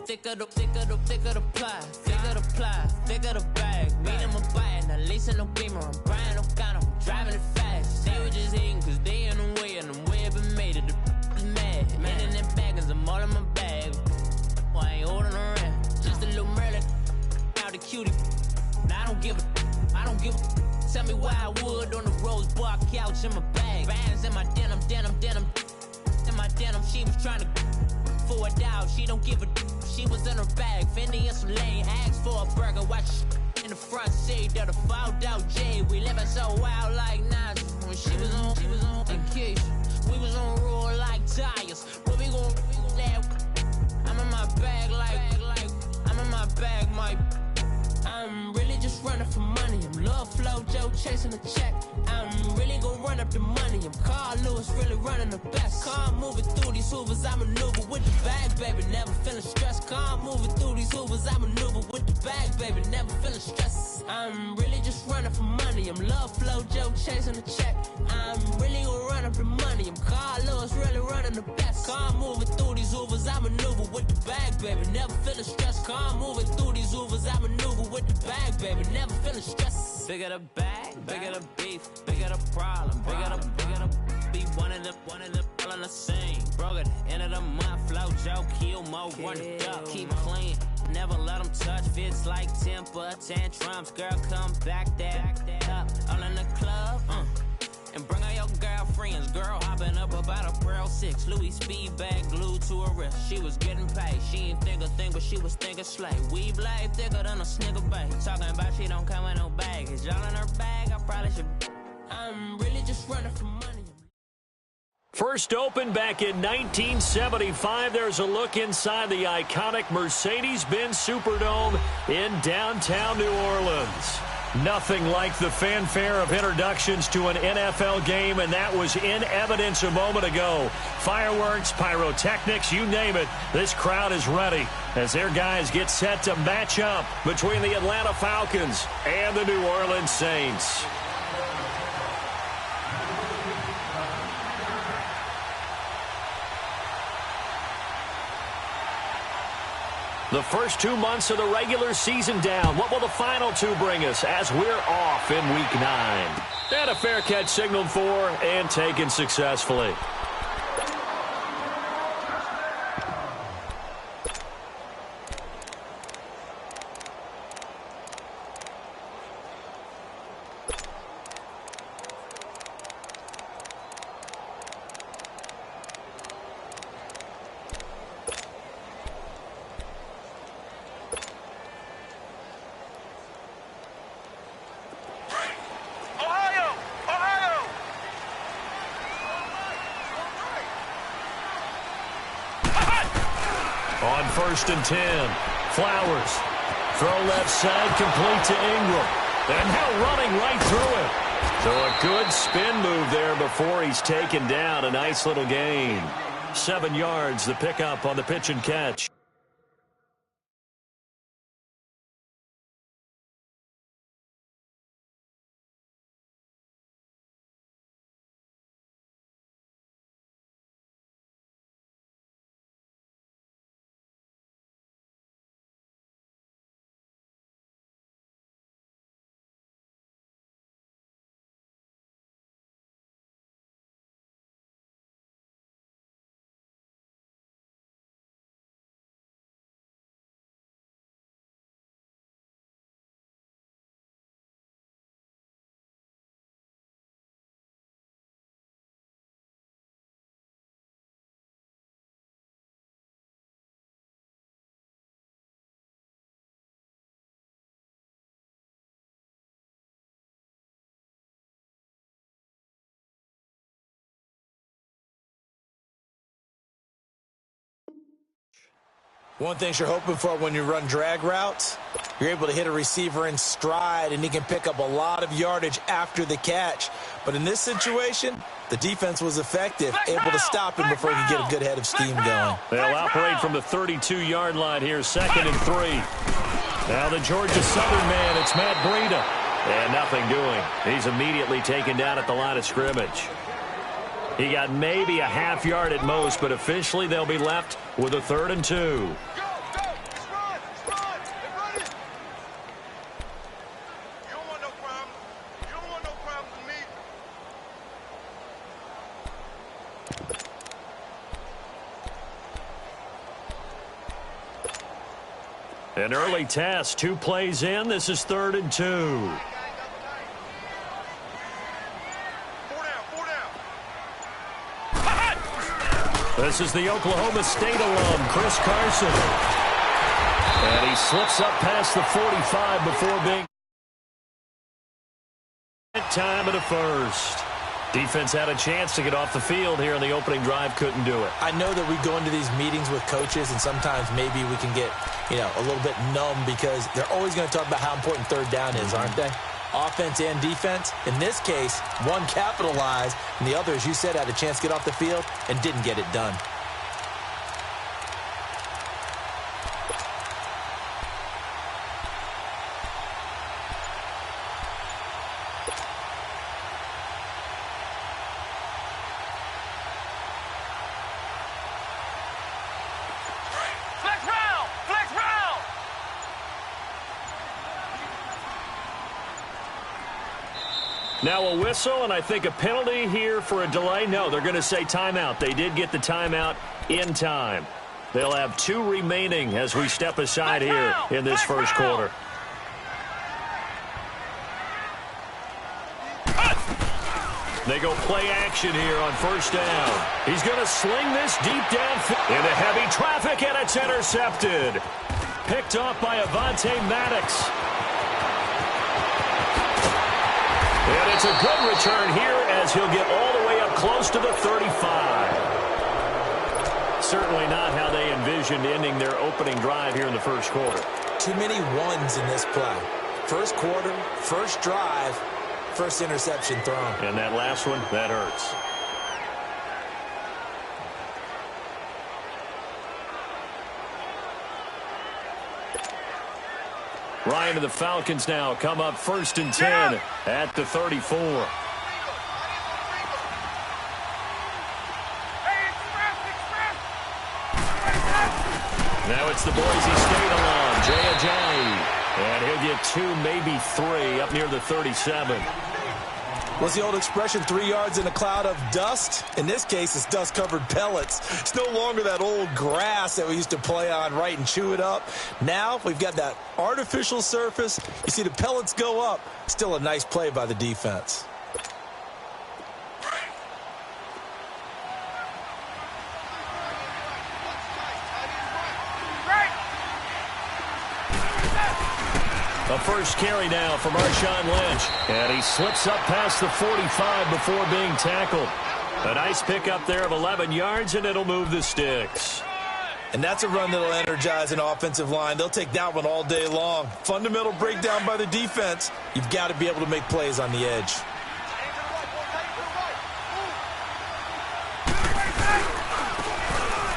thicker the pie, thicker the ply, thicker the bag. Meet him a bite, at least in no beamer. I'm Brian, no gun, I'm driving it fast. They were just hating cause they in the way, and the way I've been made it. The is mad. Man in them baggins, I'm all in my bag. Well, I ain't holding around. Just a little Merlin, out the cutie. Now I don't give a. Tell me why I would on the rose bar couch in my bag. Bands in my denim. In my denim, she was trying to for a doubt. She don't give a. She was in her bag. Fendi in some lane. Asked for a burger. Watch in the front seat of the fouled out J. We living so wild like Nas. When she was on and Keisha. We was on roll like tires. Where we gon' I'm in my bag like I'm in my bag, Mike. I'm really just running for money. I'm Love Flow Joe chasing the check. I'm really gonna run up the money. I'm Carl Lewis, really running the best. Car moving through these Hoovers, I maneuver with the bag, baby. Never feeling stressed. Car moving through these Hoovers, I maneuver with the bag, baby. Never feeling stressed. I'm really just running for money. I'm Love Flow Joe chasing the check. I'm really gonna run up the money. I'm Carl Lewis, really running the best. Car moving through these Hoovers, I maneuver with the bag, baby. Never feeling stressed. Car moving through these Hoovers, I maneuver with the bag, baby. Never feeling stressed. Bigger the bag, bigger the beef, bigger the problem, bigger the be one of the all in the same. Broke at the end of the month, flow Joe, kill mo, run it up, keep clean. Never let them touch, fits like temper tantrums. Girl, come back that up, all in the club, and bring all your girlfriends. Girl hopping up about a Pearl 6 Louis speed bag glued to her wrist. She was getting paid. She ain't think a thing, but she was thinking slay. Weave blade thicker than a snicker bag. Talking about she don't come with no baggage. Y'all in her bag, I probably should. I'm really just running for money. First opened back in 1975. There's a look inside the iconic Mercedes-Benz Superdome in downtown New Orleans. Nothing like the fanfare of introductions to an NFL game, and that was in evidence a moment ago. Fireworks, pyrotechnics, you name it. This crowd is ready as their guys get set to match up between the Atlanta Falcons and the New Orleans Saints. The first 2 months of the regular season down. What will the final two bring us as we're off in Week 9? And a fair catch signaled for and taken successfully. On 1st and 10, Flowers. Throw left side, complete to Ingram. And now running right through it. So a good spin move there before he's taken down. A nice little gain. 7 yards, the pickup on the pitch and catch. One thing you're hoping for when you run drag routes, you're able to hit a receiver in stride, and he can pick up a lot of yardage after the catch. But in this situation, the defense was effective, able to stop him before he could get a good head of steam going. They'll operate from the 32-yard line here, 2nd and 3. Now the Georgia Southern man, it's Matt Breida. And nothing doing. He's immediately taken down at the line of scrimmage. He got maybe a half yard at most, but officially they'll be left with a 3rd and 2. An early test, 2 plays in. This is 3rd and 2. This is the Oklahoma State alum, Chris Carson. And he slips up past the 45 before being time of the first. Defense had a chance to get off the field here in the opening drive, couldn't do it. I know that we go into these meetings with coaches, and sometimes maybe we can get, a little bit numb because they're always going to talk about how important 3rd down is, aren't they? Offense and defense. In this case, one capitalized, and the other, as you said, had a chance to get off the field and didn't get it done. Now a whistle, and I think a penalty here for a delay. No, they're going to say timeout. They did get the timeout in time. They'll have 2 remaining as we step aside here in this first quarter. They go play action here on 1st down. He's going to sling this deep downfield into heavy traffic, and it's intercepted. Picked off by Avonte Maddox. And it's a good return here as he'll get all the way up close to the 35. Certainly not how they envisioned ending their opening drive here in the first quarter. Too many ones in this play. First quarter, first drive, first interception thrown. And that last one, that hurts. Ryan and the Falcons now come up 1st and 10 at the 34. Now it's the Boise State alum, Jay Ajayi. And he'll get 2, maybe 3 up near the 37. What's the old expression, 3 yards in a cloud of dust? In this case, it's dust-covered pellets. It's no longer that old grass that we used to play on, right, and chew it up. Now we've got that artificial surface. You see the pellets go up. Still a nice play by the defense. A first carry now from Marshawn Lynch. And he slips up past the 45 before being tackled. A nice pickup there of 11 yards, and it'll move the sticks. And that's a run that'll energize an offensive line. They'll take that one all day long. Fundamental breakdown by the defense. You've got to be able to make plays on the edge.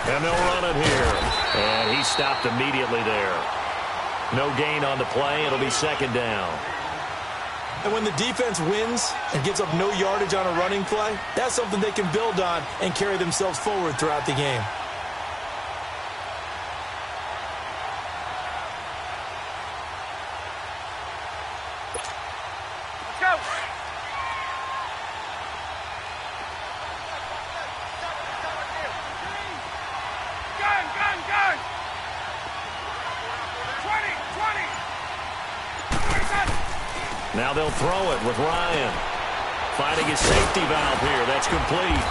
And they'll run it here. And he stopped immediately there. No gain on the play. It'll be 2nd down. And when the defense wins and gives up no yardage on a running play, that's something they can build on and carry themselves forward throughout the game. Let's go. Gun. 20. Now they'll throw it with Ryan. Finding his safety valve here. That's complete.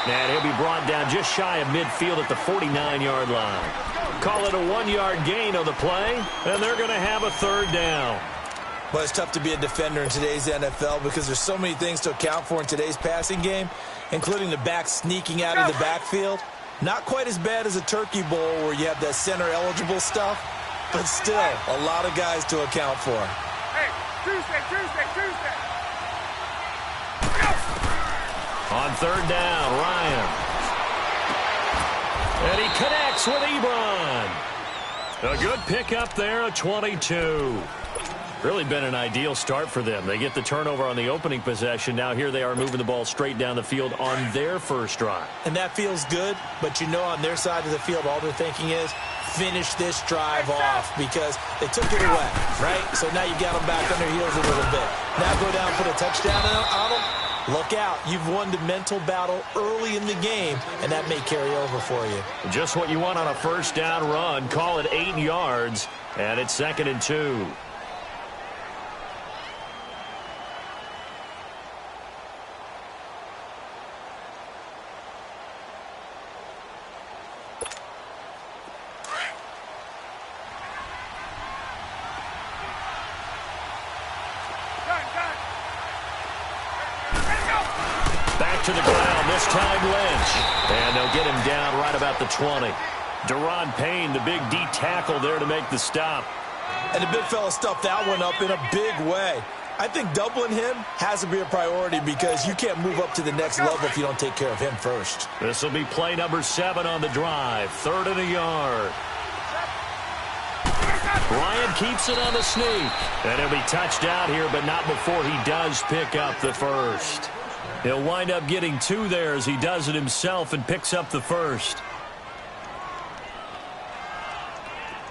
And he'll be brought down just shy of midfield at the 49-yard line. Call it a 1-yard gain on the play, and they're going to have a 3rd down. Well, it's tough to be a defender in today's NFL because there's so many things to account for in today's passing game, including the back sneaking out of the backfield. Not quite as bad as a turkey bowl where you have that center-eligible stuff, but still a lot of guys to account for. Hey, Tuesday. On 3rd down, Ryan. And he connects with Ebron. A good pickup there, a 22. Really been an ideal start for them. They get the turnover on the opening possession. Now here they are moving the ball straight down the field on their first drive. And that feels good, but you know on their side of the field all they're thinking is finish this drive off because they took it away, right? So now you got them back on their heels a little bit. Now go down, put a touchdown on them. Look out. You've won the mental battle early in the game, and that may carry over for you. Just what you want on a first down run. Call it 8 yards, and it's 2nd and 2. To the ground, this time Lynch. And they'll get him down right about the 20. Deron Payne, the big D tackle there to make the stop. And the big fella stuffed that one up in a big way. I think doubling him has to be a priority because you can't move up to the next level if you don't take care of him first. This will be play number 7 on the drive. 3rd and a yard. Ryan keeps it on the sneak. And he'll be touched out here, but not before he does pick up the first. He'll wind up getting 2 there as he does it himself and picks up the first.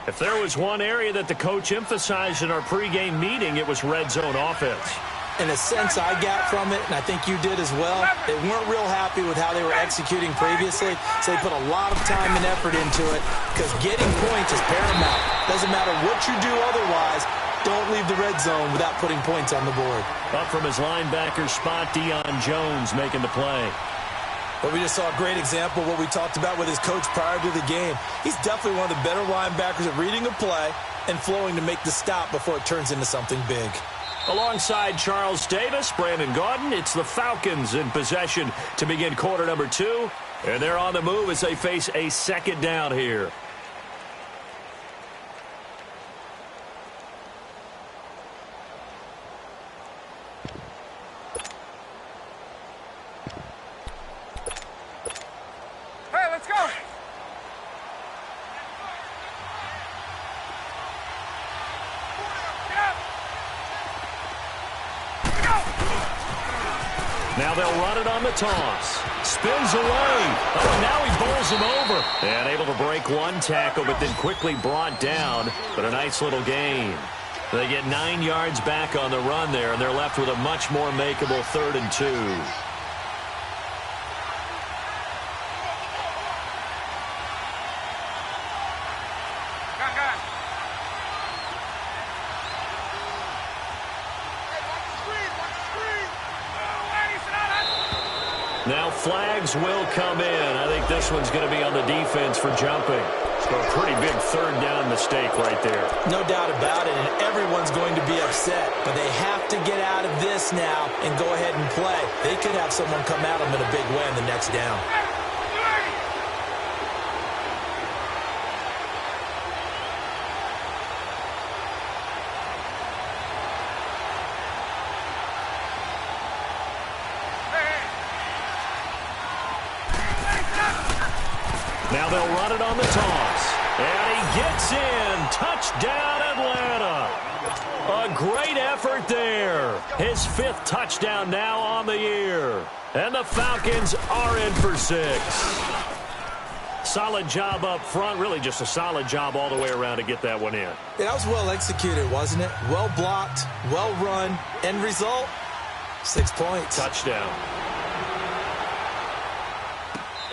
If there was one area that the coach emphasized in our pregame meeting, it was red zone offense. In a sense I got from it, and I think you did as well, they weren't real happy with how they were executing previously, so they put a lot of time and effort into it because getting points is paramount. Doesn't matter what you do otherwise. Don't leave the red zone without putting points on the board. Up from his linebacker spot, Deion Jones making the play. But we just saw a great example of what we talked about with his coach prior to the game. He's definitely one of the better linebackers at reading a play and flowing to make the stop before it turns into something big. Alongside Charles Davis, Brandon Gaudin, it's the Falcons in possession to begin quarter number 2. And they're on the move as they face a 2nd down here. Now they'll run it on the toss. Spins away. Oh, now he bowls him over. And able to break one tackle, but then quickly brought down. But a nice little gain. They get 9 yards back on the run there, and they're left with a much more makeable 3rd and 2. Now flags will come in. I think this one's going to be on the defense for jumping. So a pretty big 3rd down mistake right there. No doubt about it, and everyone's going to be upset. But they have to get out of this now and go ahead and play. They could have someone come at them in a big way on the next down. Now they'll run it on the toss. And he gets in. Touchdown, Atlanta. A great effort there. His 5th touchdown now on the year. And the Falcons are in for 6. Solid job up front. Really just a solid job all the way around to get that one in. Yeah, that was well executed, wasn't it? Well blocked, well run. End result, 6 points. Touchdown.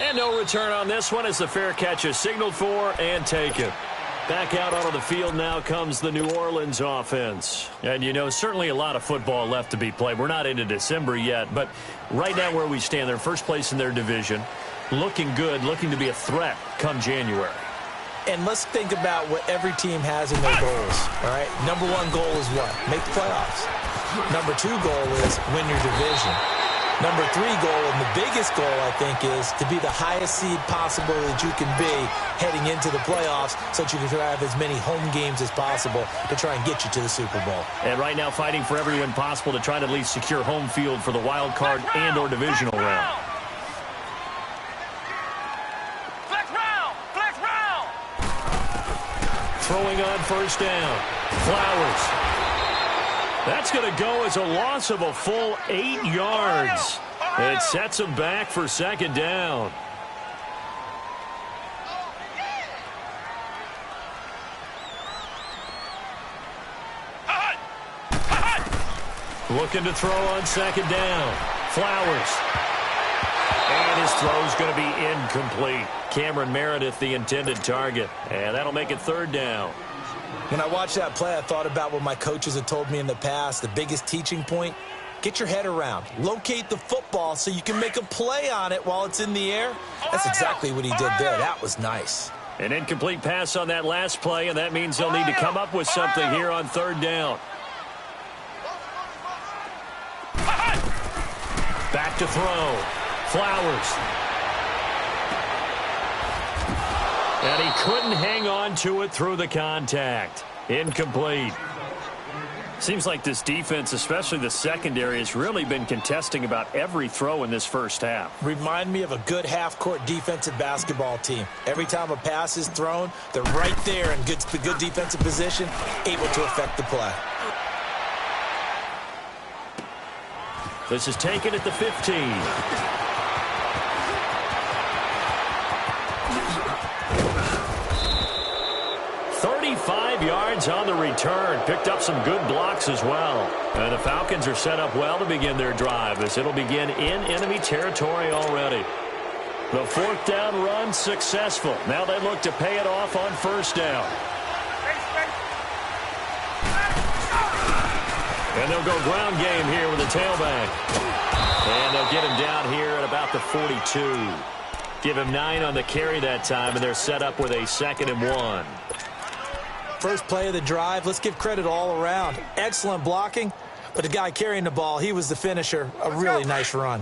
And no return on this one as the fair catch is signaled for and taken. Back out onto the field now comes the New Orleans offense. And, you know, certainly a lot of football left to be played. We're not into December yet, but right now where we stand, they're first place in their division. Looking good, looking to be a threat come January. And let's think about what every team has in their goals, all right? Number 1 goal is what? Make the playoffs. Number 2 goal is win your division. Number 3 goal, and the biggest goal, I think, is to be the highest seed possible that you can be heading into the playoffs so that you can have as many home games as possible to try and get you to the Super Bowl. And right now fighting for every win possible to try to at least secure home field for the wild card and or divisional round. Throwing on first down. Flowers. That's going to go as a loss of a full 8 yards. It sets him back for 2nd down. Looking to throw on 2nd down. Flowers. And his throw's going to be incomplete. Cameron Meredith, the intended target. And that'll make it third down. When I watched that play, I thought about what my coaches had told me in the past. The biggest teaching point, get your head around. Locate the football so you can make a play on it while it's in the air. That's exactly what he did there. That was nice. An incomplete pass on that last play, and that means they'll need to come up with something here on third down. Back to throw. Flowers. And he couldn't hang on to it through the contact. Incomplete. Seems like this defense, especially the secondary, has really been contesting about every throw in this first half. Remind me of a good half-court defensive basketball team. Every time a pass is thrown, they're right there in good defensive position, able to affect the play. This is taken at the 15. 35 yards on the return. Picked up some good blocks as well. And the Falcons are set up well to begin their drive as it'll begin in enemy territory already. The fourth down run successful. Now they look to pay it off on first down. And they'll go ground game here with the tailback. And they'll get him down here at about the 42. Give him 9 on the carry that time, and they're set up with a 2nd and 1. First play of the drive, let's give credit all around. Excellent blocking, but the guy carrying the ball, he was the finisher. A really nice run.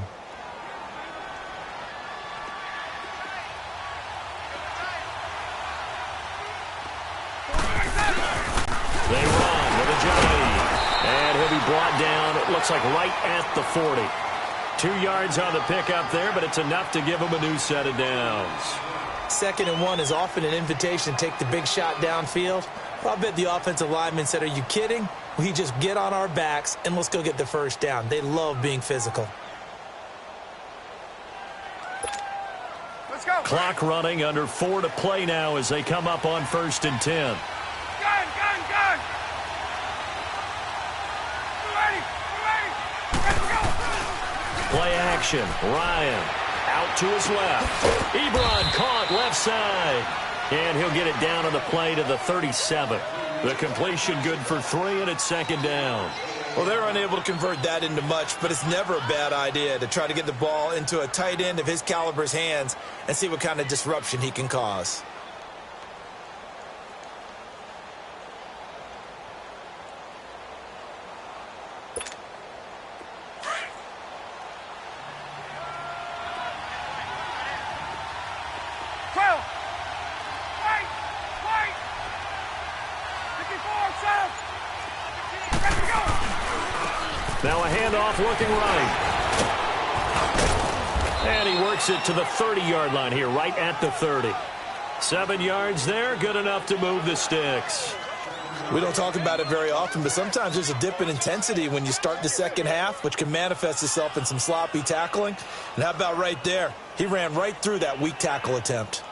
They run with a Johnny. And he'll be brought down, it looks like right at the 40. 2 yards on the pickup there, but it's enough to give him a new set of downs. 2nd and 1 is often an invitation to take the big shot downfield. Well, I bet the offensive lineman said, are you kidding? We just get on our backs and let's go get the first down. They love being physical. Let's go. Clock running, under 4 to play now as they come up on 1st and 10. Gun. Ready. Let's go. Play action. Ryan out to his left. Ebron caught left side. And he'll get it down on the play to the 37. The completion good for 3, and it's 2nd down. Well, they're unable to convert that into much, but it's never a bad idea to try to get the ball into a tight end of his caliber's hands and see what kind of disruption he can cause. Now a handoff looking right. And he works it to the 30-yard line here, right at the 30. 7 yards there, good enough to move the sticks. We don't talk about it very often, but sometimes there's a dip in intensity when you start the second half, which can manifest itself in some sloppy tackling. And how about right there? He ran right through that weak tackle attempt.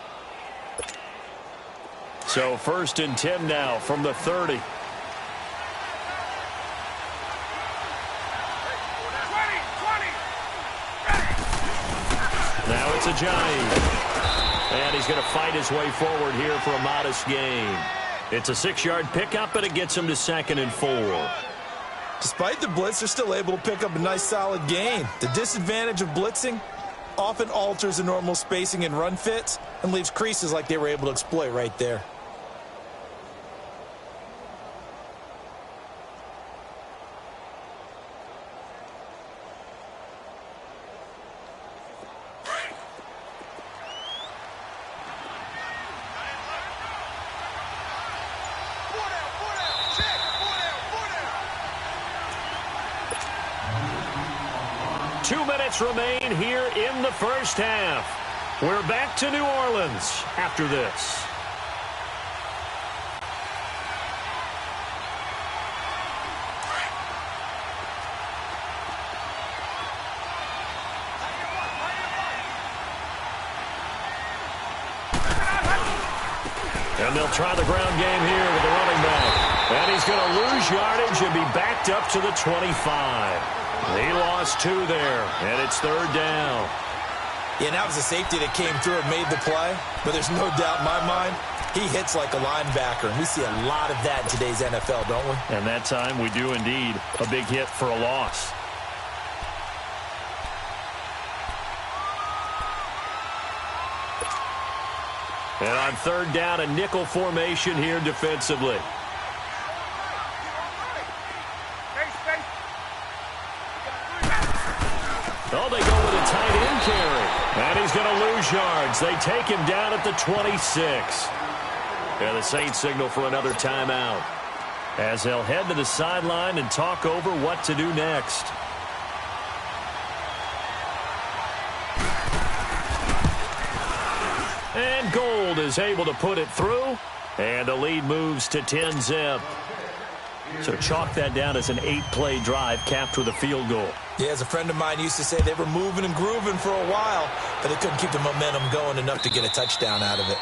So 1st and 10 now from the 30. Now it's Ajayi. And he's going to fight his way forward here for a modest gain. It's a 6-yard pickup, but it gets him to 2nd and 4. Despite the blitz, they're still able to pick up a nice solid gain. The disadvantage of blitzing often alters the normal spacing and run fits and leaves creases like they were able to exploit right there. Remain here in the first half. We're back to New Orleans after this. And they'll try the ground game here with the running back. And he's going to lose yardage and be backed up to the 25. He lost 2 there, and it's 3rd down. Yeah, that was a safety that came through and made the play, but there's no doubt in my mind he hits like a linebacker, and we see a lot of that in today's NFL, don't we? And that time we do indeed. A big hit for a loss. And on 3rd down, a nickel formation here defensively. Oh, they go with a tight end carry. And he's going to lose yards. They take him down at the 26. And the Saints signal for another timeout, as they'll head to the sideline and talk over what to do next. And Gold is able to put it through, and the lead moves to 10-zip. So chalk that down as an 8-play drive capped with a field goal. Yeah, as a friend of mine used to say, they were moving and grooving for a while, but they couldn't keep the momentum going enough to get a touchdown out of it.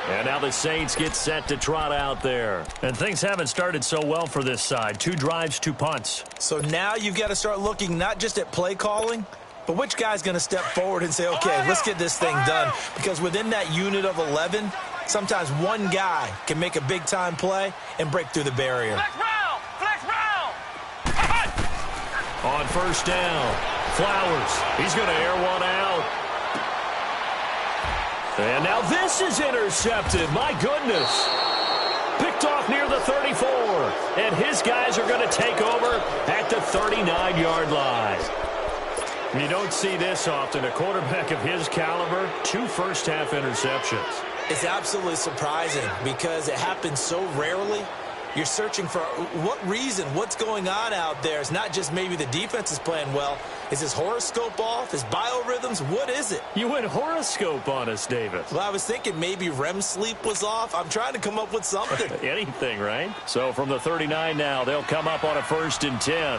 And now the Saints get set to trot out there. And things haven't started so well for this side. 2 drives, 2 punts. So now you've got to start looking not just at play calling, but which guy's going to step forward and say, okay, let's get this thing done. Because within that unit of 11, sometimes one guy can make a big-time play and break through the barrier. Flex round! On 1st down, Flowers. He's going to air one out. And now this is intercepted. My goodness. Picked off near the 34. And his guys are going to take over at the 39-yard line. You don't see this often. A quarterback of his caliber, 2 first-half interceptions. It's absolutely surprising because it happens so rarely. You're searching for what reason, what's going on out there. It's not just maybe the defense is playing well. Is his horoscope off? His biorhythms? What is it? You went horoscope on us, David. Well, I was thinking maybe REM sleep was off. I'm trying to come up with something. Anything, right? So from the 39 now, they'll come up on a 1st and 10.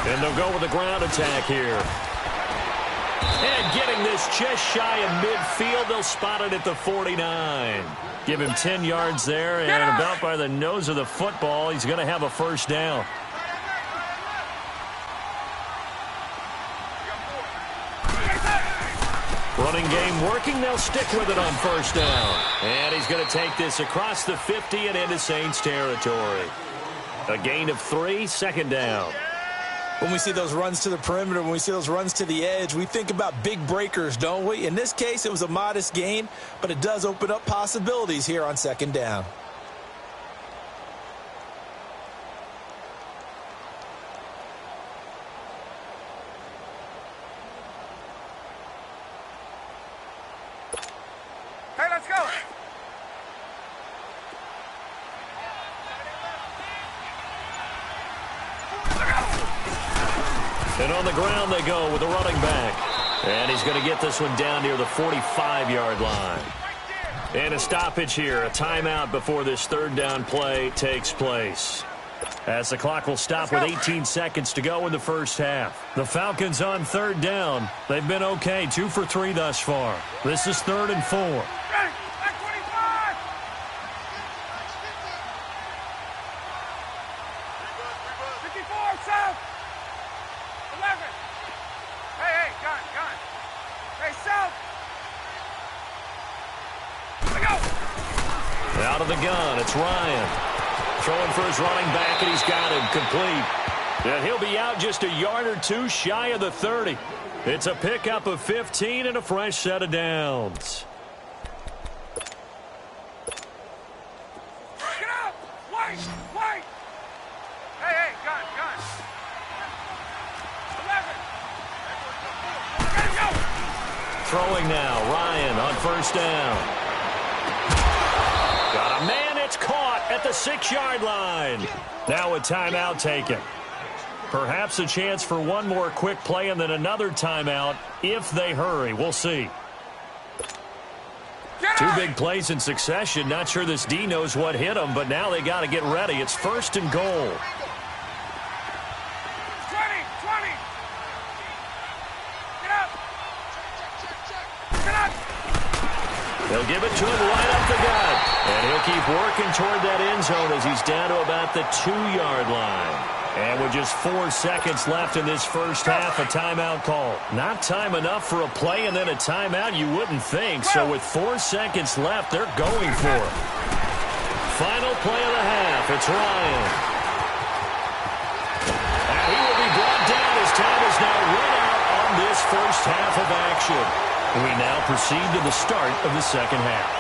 And they'll go with a ground attack here. And getting this just shy of midfield, they'll spot it at the 49. Give him 10 yards there, and about by the nose of the football, he's going to have a 1st down. Running game working. They'll stick with it on 1st down. And he's going to take this across the 50 and into Saints territory. A gain of 3, 2nd down. When we see those runs to the perimeter, when we see those runs to the edge, we think about big breakers, don't we? In this case, it was a modest gain, but it does open up possibilities here on 2nd down. Hey, let's go! And on the ground they go with the running back. And he's going to get this one down near the 45-yard line. And a stoppage here, a timeout before this 3rd down play takes place. As the clock will stop with 18 seconds to go in the 1st half. The Falcons on 3rd down. They've been okay, 2 for 3 thus far. This is 3rd and 4. Ready! Back 25! 54, south! 11! Hey, gun! Hey, south! Let go! Out of the gun, it's Ryan. Throwing for his running back, and he's got him complete. And he'll be out just a yard or 2 shy of the 30. It's a pickup of 15 and a fresh set of downs. Get up! Wait! Hey, gun! 11! Ready, go! Throwing now, Ryan on 1st down. Got a man, it's caught at the 6-yard line. Now a timeout taken. Perhaps a chance for one more quick play and then another timeout if they hurry. We'll see. 2 big plays in succession. Not sure this D knows what hit him, but now they got to get ready. It's 1st and goal. 20! Get up! They'll give it to him right up the gut. And he'll keep working toward that end zone as he's down to about the 2-yard line. And with just 4 seconds left in this first half, a timeout call. Not time enough for a play and then a timeout, you wouldn't think. So with 4 seconds left, they're going for it. Final play of the half. It's Ryan. And he will be brought down as time is now run out on this first half of action. We now proceed to the start of the second half.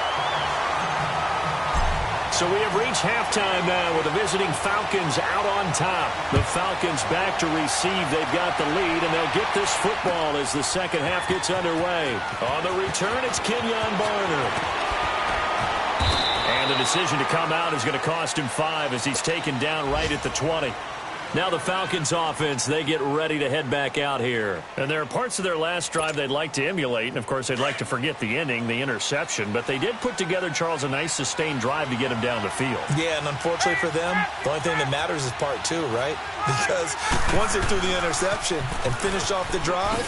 So we have reached halftime now with the visiting Falcons out on top. The Falcons back to receive. They've got the lead, and they'll get this football as the second half gets underway. On the return, it's Kenyon Barner. And the decision to come out is going to cost him 5 as he's taken down right at the 20. Now the Falcons offense, they get ready to head back out here. And there are parts of their last drive they'd like to emulate. And, of course, they'd like to forget the ending, the interception. But they did put together, Charles, a nice sustained drive to get him down the field. Yeah, and unfortunately for them, the only thing that matters is part 2, right? Because once they threw the interception and finished off the drive,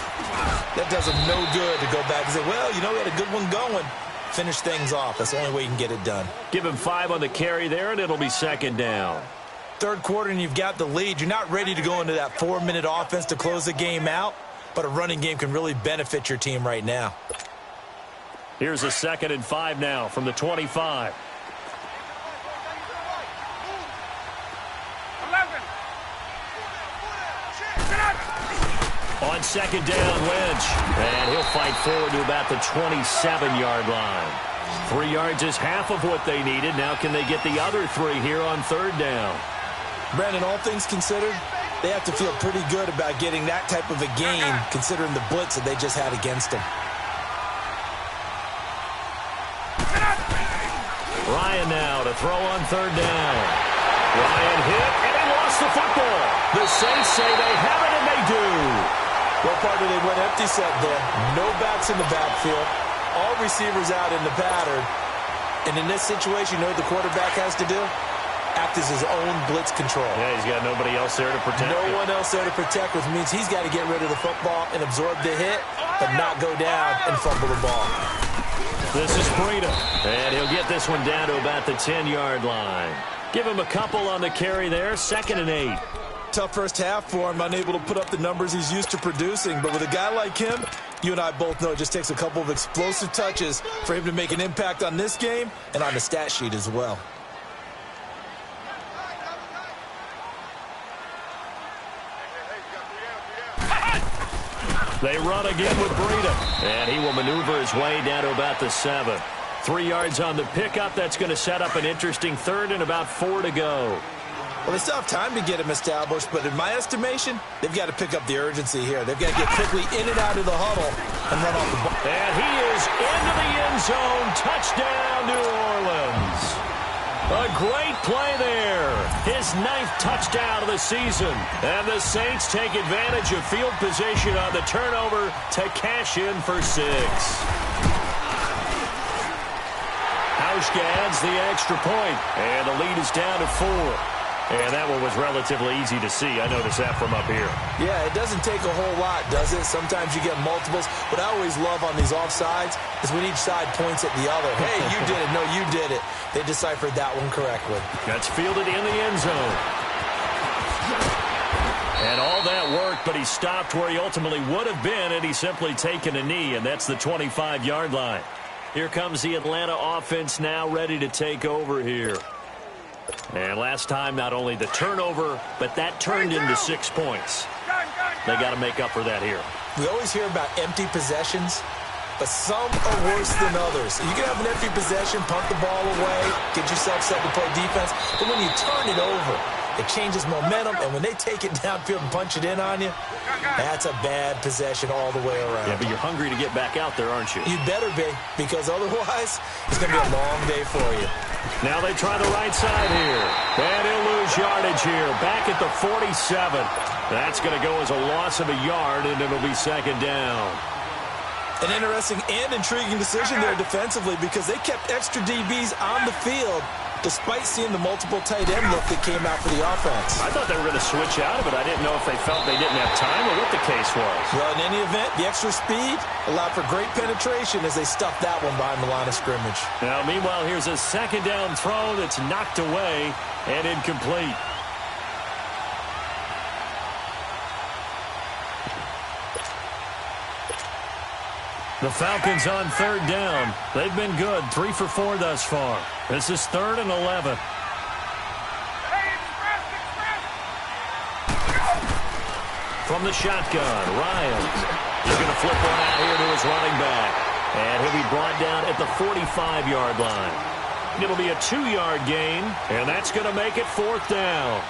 that does them no good to go back and say, well, you know, we had a good one going. Finish things off. That's the only way you can get it done. Give him 5 on the carry there, and it'll be second down. Third quarter and you've got the lead. You're not ready to go into that 4-minute offense to close the game out, but a running game can really benefit your team right now. Here's a 2nd and 5 now from the 25. 11. On second down, Lynch. And he'll fight forward to about the 27-yard line. 3 yards is half of what they needed. Now can they get the other 3 here on third down? Brandon, all things considered, they have to feel pretty good about getting that type of a gain considering the blitz that they just had against them. Ryan now to throw on third down. Ryan hit, and he lost the football. The Saints say they have it, and they do. Well, partner, they went empty set there. No backs in the backfield. All receivers out in the pattern. And in this situation, you know what the quarterback has to do? Act as his own blitz control. Yeah, he's got nobody else there to protect. No one else there to protect, which means he's got to get rid of the football and absorb the hit, but not go down and fumble the ball. This is Breida, and he'll get this one down to about the 10-yard line. Give him a couple on the carry there, 2nd and 8. Tough first half for him, unable to put up the numbers he's used to producing. But with a guy like him, you and I both know it just takes a couple of explosive touches for him to make an impact on this game and on the stat sheet as well. They run again with Breida, and he will maneuver his way down to about the 7. 3 yards on the pickup. That's going to set up an interesting third and about 4 to go. Well, they still have time to get him established, but in my estimation, they've got to pick up the urgency here. They've got to get quickly in and out of the huddle and run off the ball. And he is into the end zone. Touchdown, New Orleans. A great play there. His 9th touchdown of the season. And the Saints take advantage of field position on the turnover to cash in for 6. Hauschka adds the extra point, and the lead is down to 4. And that one was relatively easy to see. I noticed that from up here. Yeah, it doesn't take a whole lot, does it? Sometimes you get multiples. What I always love on these offsides is when each side points at the other. Hey, you did it. No, you did it. They deciphered that one correctly. That's fielded in the end zone. And all that worked, but he stopped where he ultimately would have been, and he's simply taken a knee, and that's the 25-yard line. Here comes the Atlanta offense now ready to take over here. And last time, not only the turnover, but that turned into 6 points. They got to make up for that here. We always hear about empty possessions, but some are worse than others. You can have an empty possession, punt the ball away, get yourself set to play defense, but when you turn it over, it changes momentum, and when they take it downfield and punch it in on you, that's a bad possession all the way around. Yeah, but you're hungry to get back out there, aren't you? You better be, because otherwise, it's going to be a long day for you. Now they try the right side here. And he'll lose yardage here. Back at the 47. That's going to go as a loss of a yard, and it'll be second down. An interesting and intriguing decision there defensively because they kept extra DBs on the field despite seeing the multiple tight end look that came out for the offense. I thought they were going to switch out of it. I didn't know if they felt they didn't have time or what the case was. Well, in any event, the extra speed allowed for great penetration as they stuffed that one behind the line of scrimmage. Now, meanwhile, here's a second down throw that's knocked away and incomplete. The Falcons on third down. They've been good, 3 for 4 thus far. This is 3rd and 11. From the shotgun, Ryan. He's going to flip one out here to his running back. And he'll be brought down at the 45-yard line. It'll be a 2-yard gain, and that's going to make it 4th down.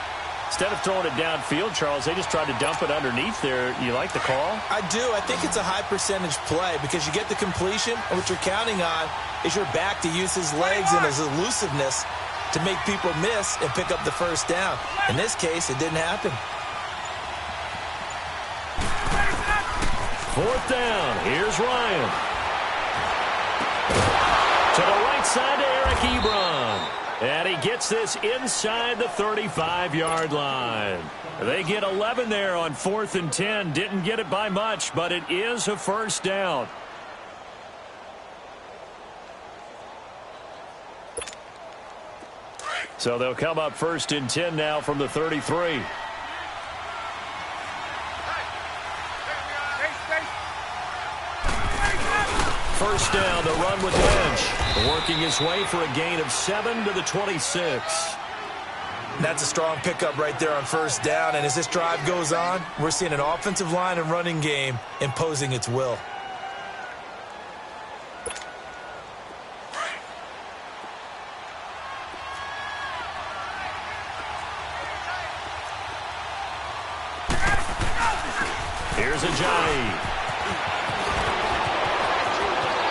Instead of throwing it downfield, Charles, they just tried to dump it underneath there. You like the call? I do. I think it's a high-percentage play because you get the completion, and what you're counting on is your back to use his legs and his elusiveness to make people miss and pick up the first down. In this case, it didn't happen. 4th down. Here's Ryan. To the right side to Eric Ebron. And he gets this inside the 35-yard line. They get 11 there on 4th and 10. Didn't get it by much, but it is a first down. So they'll come up 1st and 10 now from the 33. First down, the run with Lynch. Working his way for a gain of 7 to the 26. That's a strong pickup right there on first down. And as this drive goes on, we're seeing an offensive line and running game imposing its will. Here's Ajayi.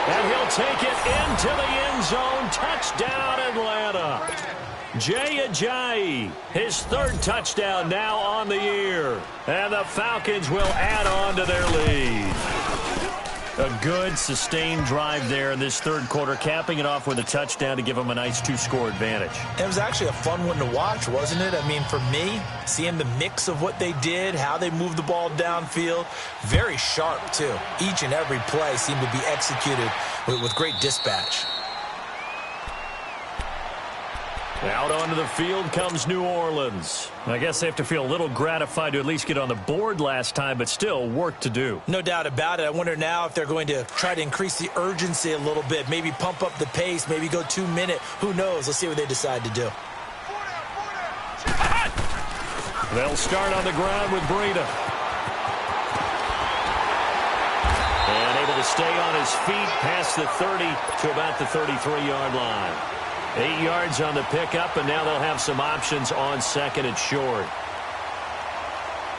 And he'll take it into the end zone. Touchdown, Atlanta. Jay Ajayi, his 3rd touchdown now on the year. And the Falcons will add on to their lead. A good, sustained drive there in this 3rd quarter, capping it off with a touchdown to give them a nice 2-score advantage. It was actually a fun one to watch, wasn't it? I mean, for me, seeing the mix of what they did, how they moved the ball downfield, very sharp, too. Each and every play seemed to be executed with great dispatch. Out onto the field comes New Orleans. I guess they have to feel a little gratified to at least get on the board last time, but still work to do. No doubt about it. I wonder now if they're going to try to increase the urgency a little bit, maybe pump up the pace, maybe go 2-minute. Who knows? Let's see what they decide to do. They'll start on the ground with Breida. And able to stay on his feet past the 30 to about the 33-yard line. 8 yards on the pickup, and now they'll have some options on 2nd and short.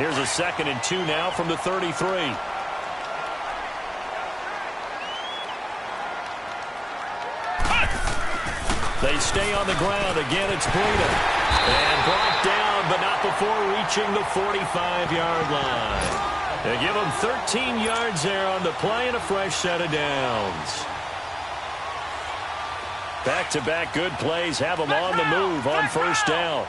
Here's a 2nd and 2 now from the 33. They stay on the ground. Again, it's Breida. And brought down, but not before reaching the 45-yard line. They give them 13 yards there on the play and a fresh set of downs. Back-to-back good plays have them on the move on first down.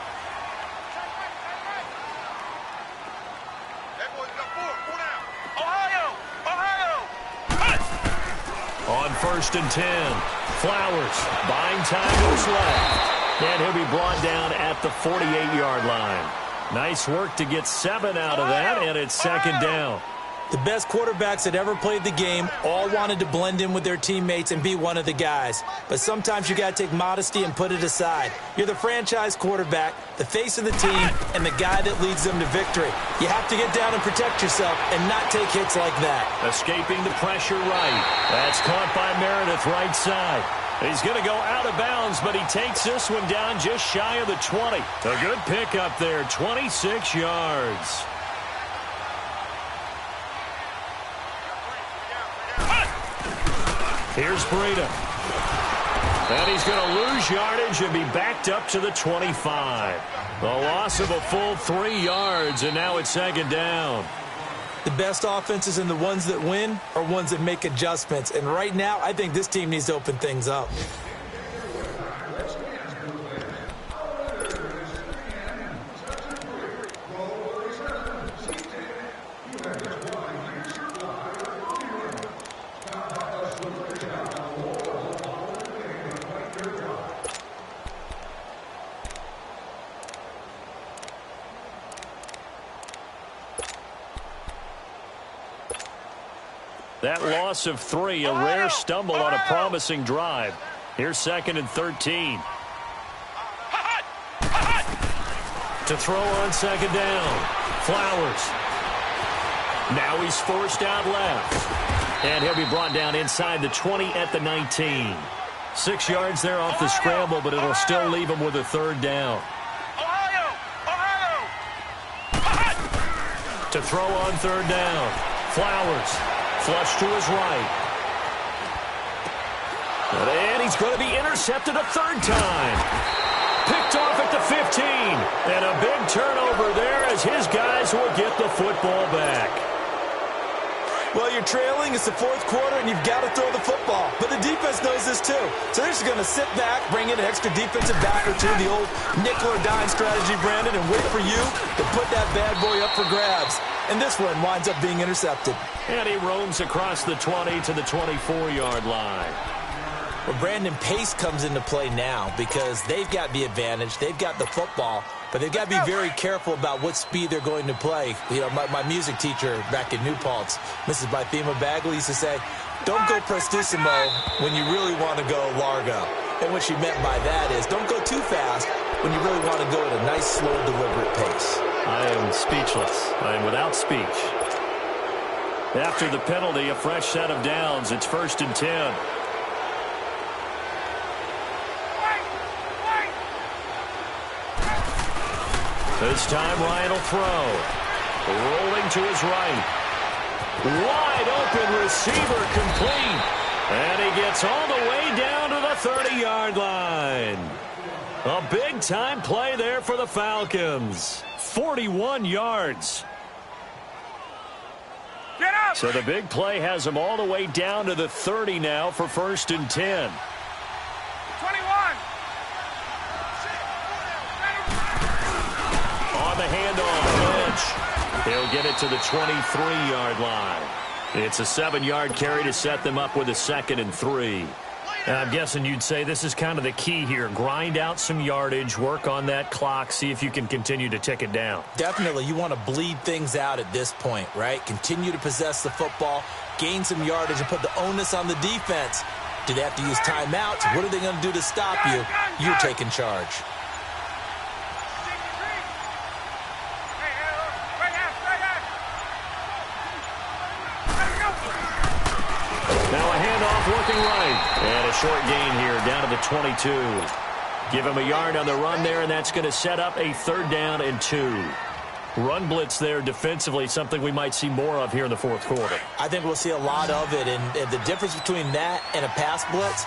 On 1st and 10, Flowers buying time to his left. And he'll be brought down at the 48-yard line. Nice work to get 7 out of that, and it's 2nd down. The best quarterbacks that ever played the game all wanted to blend in with their teammates and be one of the guys. But sometimes you got to take modesty and put it aside. You're the franchise quarterback, the face of the team, and the guy that leads them to victory. You have to get down and protect yourself and not take hits like that. Escaping the pressure right. That's caught by Meredith right side. He's going to go out of bounds, but he takes this one down just shy of the 20. A good pickup there, 26 yards. Here's Breida. And he's going to lose yardage and be backed up to the 25. A loss of a full 3 yards, and now it's 2nd down. The best offenses and the ones that win are ones that make adjustments. And right now, I think this team needs to open things up. That loss of 3, a rare stumble on a promising drive. Here's 2nd and 13. To throw on 2nd down. Flowers. Now he's forced out left. And he'll be brought down inside the 20 at the 19. 6 yards there off the scramble, but it'll still leave him with a 3rd down. To throw on 3rd down. Flowers. Flush to his right. And he's going to be intercepted a 3rd time. Picked off at the 15. And a big turnover there as his guys will get the football back. Well, you're trailing. It's the 4th quarter, and you've got to throw the football. But the defense knows this, too. So they're just going to sit back, bring in an extra defensive back or two, the old nickel or dime strategy, Brandon, and wait for you to put that bad boy up for grabs. And this one winds up being intercepted. And he roams across the 20 to the 24-yard line. Well, Brandon, pace comes into play now because they've got the advantage. They've got the football, but they've got to be very careful about what speed they're going to play. You know, my music teacher back in New Paltz, Mrs. Bythema Bagley, used to say, don't go prestissimo when you really want to go largo. And what she meant by that is don't go too fast when you really want to go at a nice, slow, deliberate pace. I am speechless. I am without speech. After the penalty, a fresh set of downs. It's 1st and 10. This time Ryan will throw. Rolling to his right. Wide open receiver complete. And he gets all the way down to the 30-yard line. A big-time play there for the Falcons. 41 yards. Get up! So the big play has him all the way down to the 30 now for 1st and 10. 21. On the handoff, Lynch. He'll get it to the 23-yard line. It's a 7-yard carry to set them up with a 2nd and 3. I'm guessing you'd say this is kind of the key here. Grind out some yardage, work on that clock, see if you can continue to tick it down. Definitely. You want to bleed things out at this point, right? Continue to possess the football, gain some yardage, and put the onus on the defense. Do they have to use timeouts? What are they going to do to stop you? You're taking charge. Now a handoff working right. And a short gain here down to the 22. Give him a yard on the run there, and that's going to set up a 3rd down and 2. Run blitz there defensively, something we might see more of here in the 4th quarter. I think we'll see a lot of it, and the difference between that and a pass blitz,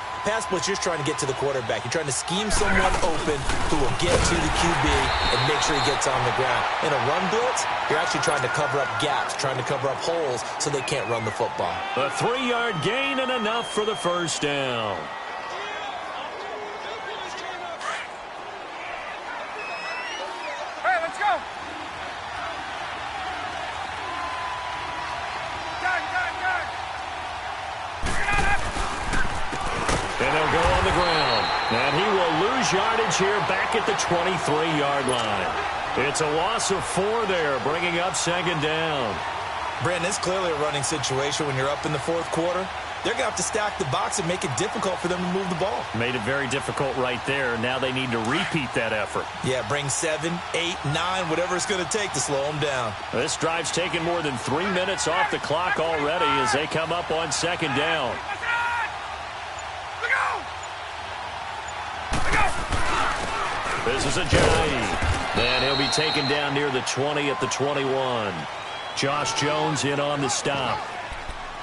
you're trying to get to the quarterback. You're trying to scheme someone open who will get to the QB and make sure he gets on the ground. In a run blitz, you're actually trying to cover up gaps, trying to cover up holes so they can't run the football. A 3-yard gain and enough for the 1st down. Hey, let's go! And they'll go on the ground. And he will lose yardage here back at the 23-yard line. It's a loss of 4 there, bringing up 2nd down. Brandon, it's clearly a running situation when you're up in the 4th quarter. They're going to have to stack the box and make it difficult for them to move the ball. Made it very difficult right there. Now they need to repeat that effort. Yeah, bring 7, 8, 9, whatever it's going to take to slow them down. This drive's taken more than 3 minutes off the clock already as they come up on 2nd down. This is a Ajayi. And he'll be taken down near the 20 at the 21. Josh Jones in on the stop.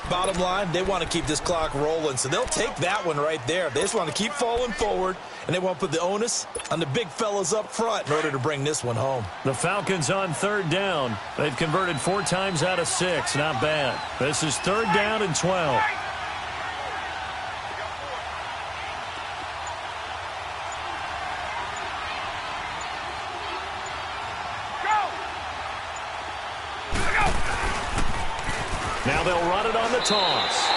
Bottom line, they want to keep this clock rolling, so they'll take that one right there. They just want to keep falling forward, and they want to put the onus on the big fellas up front in order to bring this one home. The Falcons on 3rd down. They've converted 4 times out of 6. Not bad. This is 3rd down and 12. Now they'll run it on the toss.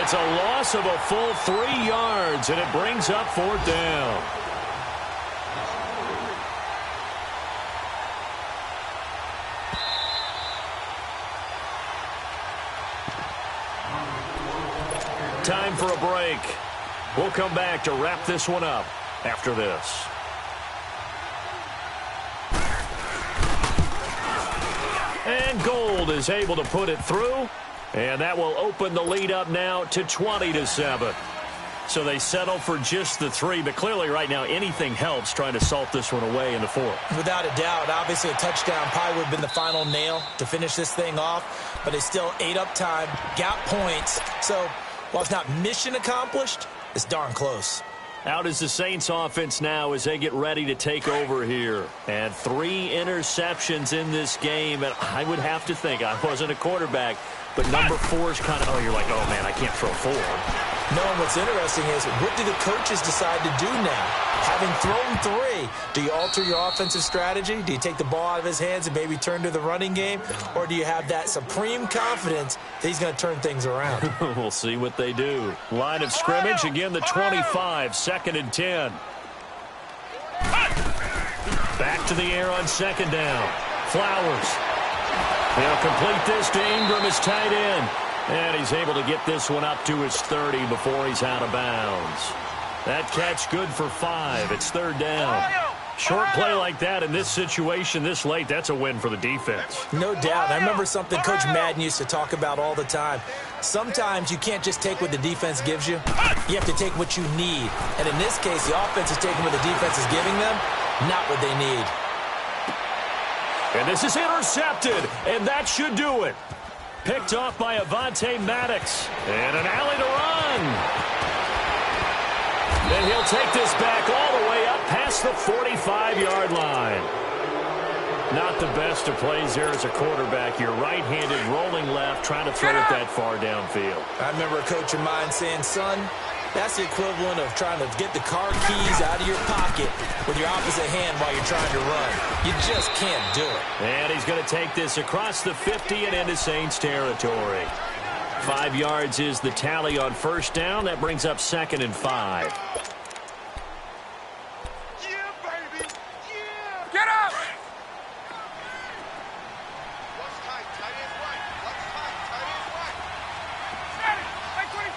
It's a loss of a full 3 yards, and it brings up 4th down. time for a break. We'll come back to wrap this one up after this. And Gold is able to put it through. And that will open the lead up now to 20-7. So they settle for just the 3, but clearly right now anything helps trying to salt this one away in the 4th. Without a doubt, obviously a touchdown probably would have been the final nail to finish this thing off, but they still ate up time, got points. So while it's not mission accomplished, it's darn close. Out is the Saints offense now as they get ready to take over here. And 3 interceptions in this game, and I would have to think, I wasn't a quarterback, but number 4 is kind of, oh, you're like, oh, man, I can't throw 4. No, and what's interesting is, what do the coaches decide to do now? Having thrown 3, do you alter your offensive strategy? Do you take the ball out of his hands and maybe turn to the running game? Or do you have that supreme confidence that he's going to turn things around? We'll see what they do. Line of scrimmage, again the 25, 2nd and 10. Back to the air on 2nd down. Flowers. They'll complete this to Ingram as tight end. And he's able to get this one up to his 30 before he's out of bounds. That catch good for 5. It's 3rd down. Short play like that in this situation this late, that's a win for the defense. No doubt. I remember something Coach Madden used to talk about all the time. Sometimes you can't just take what the defense gives you. You have to take what you need. And in this case, the offense is taking what the defense is giving them, not what they need. And this is intercepted, and that should do it. Picked off by Avonte Maddox. And an alley to run. And he'll take this back all the way up past the 45-yard line. Not the best of plays there as a quarterback. You're right-handed, rolling left, trying to throw it that far downfield. I remember a coach of mine saying, son, that's the equivalent of trying to get the car keys out of your pocket with your opposite hand while you're trying to run. You just can't do it. And he's going to take this across the 50 and into Saints territory. 5 yards is the tally on 1st down. That brings up 2nd and 5. Yeah, baby. Yeah. Get up. What's tight? Tight end right. What's tight? Tight end right. Steady. Like 25.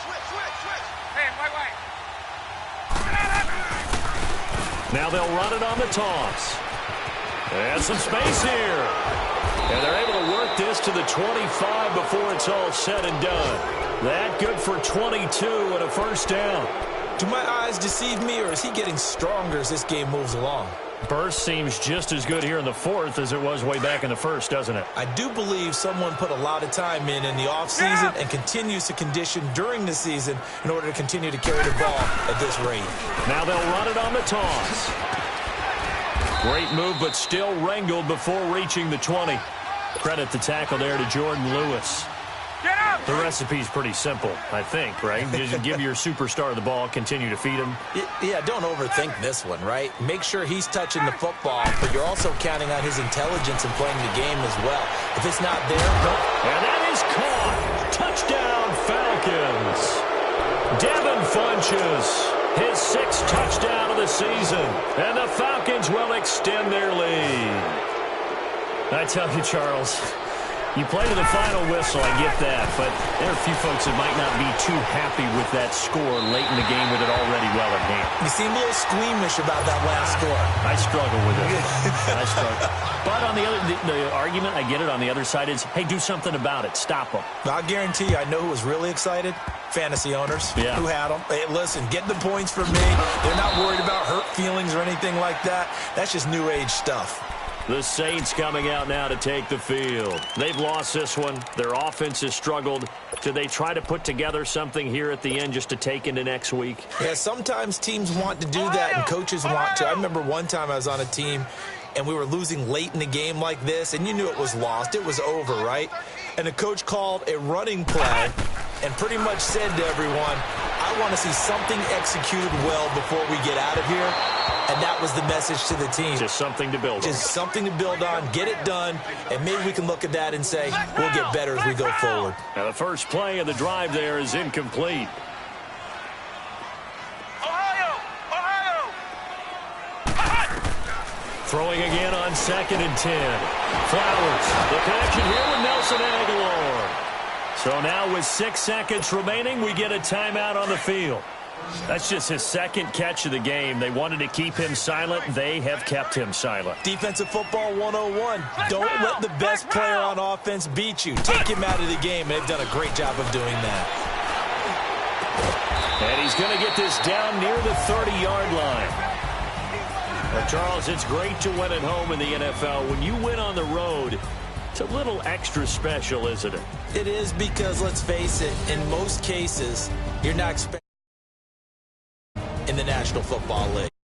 Switch. Hey, wait. Now they'll run it on the toss. And some space here. And they're able to work this to the 25 before it's all said and done. That good for 22 and a 1st down. Do my eyes deceive me, or is he getting stronger as this game moves along? Burst seems just as good here in the 4th as it was way back in the 1st, doesn't it? I do believe someone put a lot of time in the offseason and continues to condition during the season in order to continue to carry the ball at this rate. Now they'll run it on the toss. Great move, but still wrangled before reaching the 20. Credit the tackle there to Jordan Lewis. Get up. The recipe's pretty simple, I think, right? Just give your superstar the ball, continue to feed him. Yeah, don't overthink this one, right? Make sure he's touching the football, but you're also counting on his intelligence in playing the game as well. If it's not there, nope. And that is caught. Touchdown, Falcons. Devin Funchess, his 6th touchdown of the season. And the Falcons will extend their lead. I tell you, Charles, you play to the final whistle, I get that, but there are a few folks that might not be too happy with that score late in the game with it already well at hand. You seem a little squeamish about that last score. I struggle with it. I struggle. But on the argument, I get it, on the other side is, hey, do something about it. Stop them. I guarantee you, I know who was really excited. Fantasy owners who had them. Hey, listen, get the points for me. They're not worried about hurt feelings or anything like that. That's just new age stuff. The Saints coming out now to take the field. They've lost this one. Their offense has struggled. Do they try to put together something here at the end just to take into next week? Yeah, sometimes teams want to do that and coaches want to. I remember one time I was on a team and we were losing late in the game like this, and you knew it was lost. It was over, right? And the coach called a running play and pretty much said to everyone, I want to see something executed well before we get out of here. And that was the message to the team. Just something to build on. Just something to build on, get it done, and maybe we can look at that and say, we'll get better as we go forward. Now the first play of the drive there is incomplete. Throwing again on 2nd and 10. Flowers, the connection here with Nelson Aguilar. So now with 6 seconds remaining, we get a timeout on the field. That's just his 2nd catch of the game. They wanted to keep him silent. They have kept him silent. Defensive football 101. Don't let the best player on offense beat you. Take him out of the game. They've done a great job of doing that. And he's going to get this down near the 30-yard line. Well, Charles, it's great to win at home in the NFL. When you win on the road, it's a little extra special, isn't it? It is because, let's face it, in most cases, you're not expecting in the National Football League.